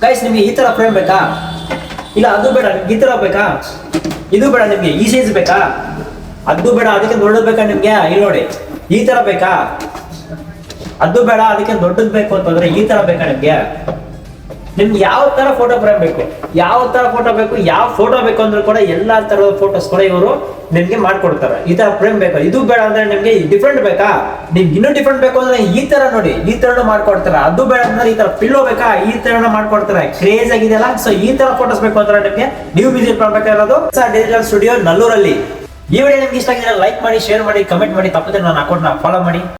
Guys ನಿಮ್ಗೆ ಈ ತರ ಫ್ರೇಮ್ ಬೇಕಾ, ಇಲ್ಲ ಅದು ಬೇಡ ನಿಮ್ಗೆ ಈ ತರ ಬೇಕಾ, ಇದು ಬೇಡ ನಿಮ್ಗೆ ಈ ಸೈಜ್ ಬೇಕಾ, ಅದು ಬೇಡ ಅದಕ್ಕೆ ದೊಡ್ಡದು ಬೇಕಾ ನಿಮ್ಗೆ, ಇಲ್ಲಿ ನೋಡಿ ಈ ತರ ಬೇಕಾ, ಅದು ಬೇಡ ಅದಕ್ಕೆ ದೊಡ್ಡದು ಬೇಕು ಅಂತಂದ್ರೆ ಈ ತರ ಬೇಕಾ ನಿಮ್ಗೆ ಯಾವ ತರ ಫೋಟೋ ಫ್ರೇಮ್ ಬೇಕು, ಯಾವ ತರ ಫೋಟೋ ಬೇಕು, ಯಾವ ಫೋಟೋ ಬೇಕು ಅಂದ್ರೂ ಕೂಡ ಎಲ್ಲಾ ತರದ ಫೋಟೋಸ್ ಕೂಡ ಇವರು ನಿಮ್ಗೆ ಮಾಡ್ಕೊಡ್ತಾರೆ. ಈ ತರ ಫ್ರೇಮ್ ಬೇಕು, ಇದು ಬೇಡ ಅಂದ್ರೆ ನಿಮ್ಗೆ ಡಿಫ್ರೆಂಟ್ ಬೇಕಾ, ನಿಮ್ಗೆ ಇನ್ನೂ ಡಿಫ್ರೆಂಟ್ ಬೇಕು ಅಂದ್ರೆ ಈ ತರ ನೋಡಿ ಈ ತರ ಮಾಡ್ಕೊಡ್ತಾರೆ. ಅದು ಬೇಡ ಅಂದ್ರೆ ಈ ತರ ಪಿಲ್ಲೋ ಬೇಕಾ, ಈ ತರ ಮಾಡ್ಕೊಡ್ತಾರೆ. ಕ್ರೇಜ್ ಆಗಿದೆಯಲ್ಲ. ಸೊ ಈ ತರ ಫೋಟೋಸ್ ಬೇಕು ಅಂದ್ರೆ ನಿಮ್ಗೆ ನೀವು ವಿಸಿಟ್ ಮಾಡ್ಬೇಕಾಗಿರೋದು ಡಿಜಿಟಲ್ ಸ್ಟುಡಿಯೋ ನಲ್ಲೂರಲ್ಲಿ. ಈ ವಿಡಿಯೋ ನಿಮ್ಗೆ ಇಷ್ಟ ಆಗಿದ್ರೆ ಲೈಕ್ ಮಾಡಿ, ಶೇರ್ ಮಾಡಿ, ಕಮೆಂಟ್ ಮಾಡಿ, ತಪ್ಪದೆ ನನ್ನ ಅಕೌಂಟ್ ನ ಫಾಲೋ ಮಾಡಿ.